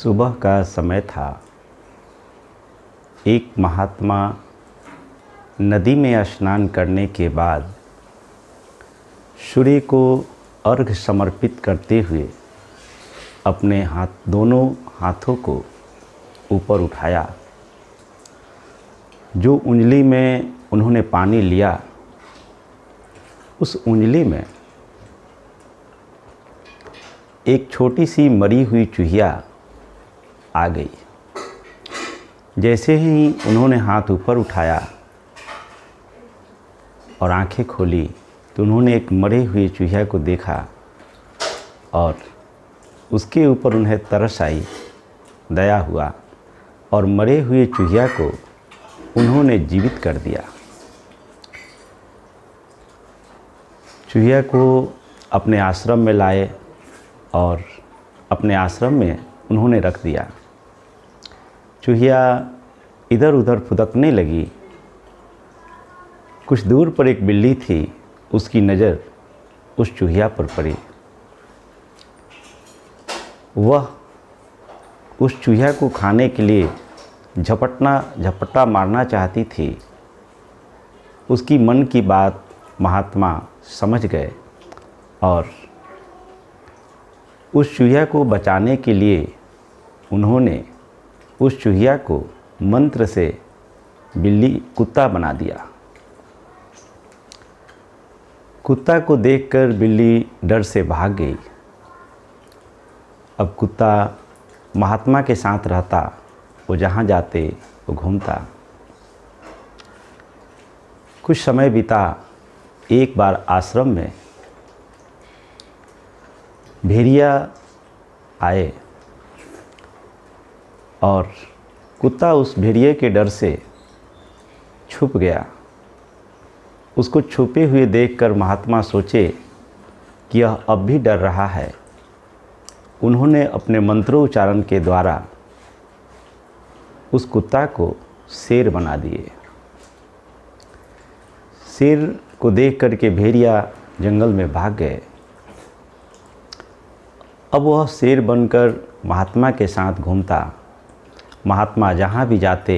सुबह का समय था। एक महात्मा नदी में स्नान करने के बाद सूर्य को अर्घ्य समर्पित करते हुए अपने दोनों हाथों को ऊपर उठाया। जो उंगली में उन्होंने पानी लिया, उस उंगली में एक छोटी सी मरी हुई चूहिया आ गई। जैसे ही उन्होंने हाथ ऊपर उठाया और आंखें खोली तो उन्होंने एक मरे हुए चूहिया को देखा और उसके ऊपर उन्हें तरस आई, दया हुआ और मरे हुए चूहिया को उन्होंने जीवित कर दिया। चूहिया को अपने आश्रम में लाए और अपने आश्रम में उन्होंने रख दिया। चूहिया इधर उधर फुदकने लगी। कुछ दूर पर एक बिल्ली थी, उसकी नज़र उस चूहिया पर पड़ी। वह उस चूहिया को खाने के लिए झपट्टा मारना चाहती थी। उसकी मन की बात महात्मा समझ गए और उस चूहिया को बचाने के लिए उन्होंने उस चूहिया को मंत्र से कुत्ता बना दिया। कुत्ता को देखकर बिल्ली डर से भाग गई। अब कुत्ता महात्मा के साथ रहता, वो जहाँ जाते वो घूमता। कुछ समय बीता। एक बार आश्रम में भेड़िया आए और कुत्ता उस भेड़िए के डर से छुप गया। उसको छुपे हुए देखकर महात्मा सोचे कि यह अब भी डर रहा है। उन्होंने अपने मंत्रोच्चारण के द्वारा उस कुत्ता को शेर बना दिए। शेर को देख कर के भेड़िया जंगल में भाग गए। अब वह शेर बनकर महात्मा के साथ घूमता। महात्मा जहाँ भी जाते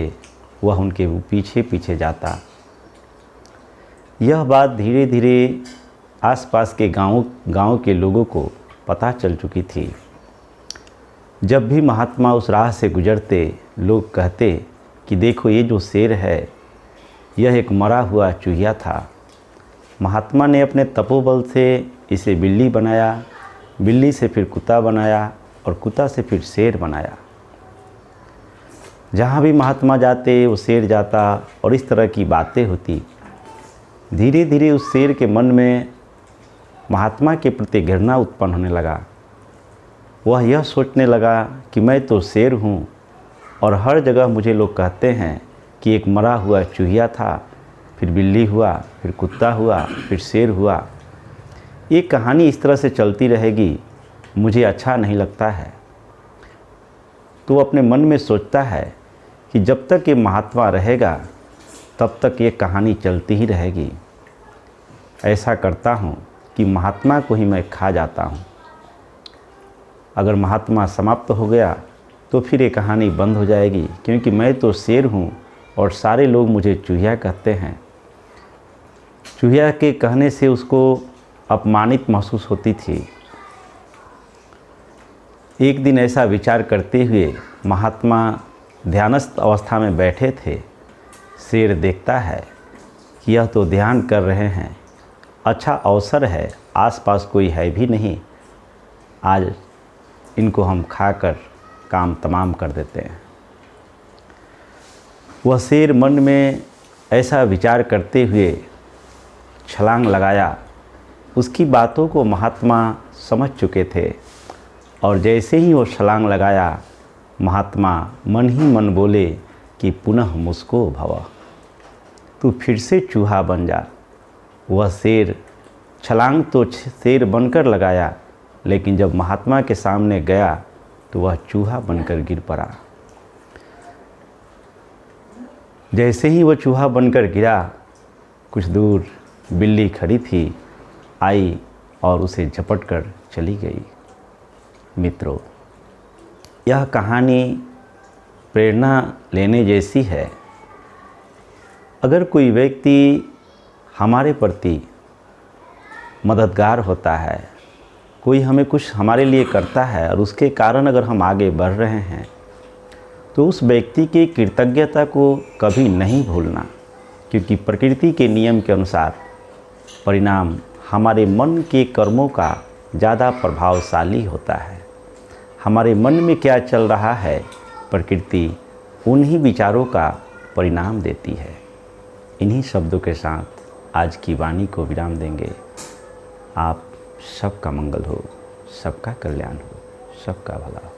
वह उनके पीछे पीछे जाता। यह बात धीरे धीरे आसपास के गांव के लोगों को पता चल चुकी थी। जब भी महात्मा उस राह से गुजरते, लोग कहते कि देखो ये जो शेर है, यह एक मरा हुआ चूहिया था। महात्मा ने अपने तपोबल से इसे बिल्ली बनाया, बिल्ली से फिर कुत्ता बनाया और कुत्ता से फिर शेर बनाया। जहाँ भी महात्मा जाते वो शेर जाता और इस तरह की बातें होती। धीरे धीरे उस शेर के मन में महात्मा के प्रति घृणा उत्पन्न होने लगा। वह यह सोचने लगा कि मैं तो शेर हूँ और हर जगह मुझे लोग कहते हैं कि एक मरा हुआ चूहिया था, फिर बिल्ली हुआ, फिर कुत्ता हुआ, फिर शेर हुआ। ये कहानी इस तरह से चलती रहेगी, मुझे अच्छा नहीं लगता है। तो अपने मन में सोचता है कि जब तक ये महात्मा रहेगा तब तक ये कहानी चलती ही रहेगी। ऐसा करता हूँ कि महात्मा को ही मैं खा जाता हूँ। अगर महात्मा समाप्त हो गया तो फिर ये कहानी बंद हो जाएगी, क्योंकि मैं तो शेर हूँ और सारे लोग मुझे चूहिया कहते हैं। चूहिया के कहने से उसको अपमानित महसूस होती थी। एक दिन ऐसा विचार करते हुए महात्मा ध्यानस्थ अवस्था में बैठे थे। शेर देखता है कि यह तो ध्यान कर रहे हैं, अच्छा अवसर है, आसपास कोई है भी नहीं, आज इनको हम खाकर काम तमाम कर देते हैं। वह शेर मन में ऐसा विचार करते हुए छलांग लगाया। उसकी बातों को महात्मा समझ चुके थे और जैसे ही वो छलांग लगाया, महात्मा मन ही मन बोले कि पुनः मुझको भव, तू फिर से चूहा बन जा। वह शेर छलांग तो शेर बनकर लगाया, लेकिन जब महात्मा के सामने गया तो वह चूहा बनकर गिर पड़ा। जैसे ही वह चूहा बनकर गिरा, कुछ दूर बिल्ली खड़ी थी, आई और उसे झपट कर चली गई। मित्रों, यह कहानी प्रेरणा लेने जैसी है। अगर कोई व्यक्ति हमारे प्रति मददगार होता है, कोई हमें कुछ हमारे लिए करता है और उसके कारण अगर हम आगे बढ़ रहे हैं, तो उस व्यक्ति की कृतज्ञता को कभी नहीं भूलना, क्योंकि प्रकृति के नियम के अनुसार परिणाम हमारे मन के कर्मों का ज़्यादा प्रभावशाली होता है। हमारे मन में क्या चल रहा है, प्रकृति उन्हीं विचारों का परिणाम देती है। इन्हीं शब्दों के साथ आज की वाणी को विराम देंगे। आप सबका मंगल हो, सबका कल्याण हो, सबका भला हो।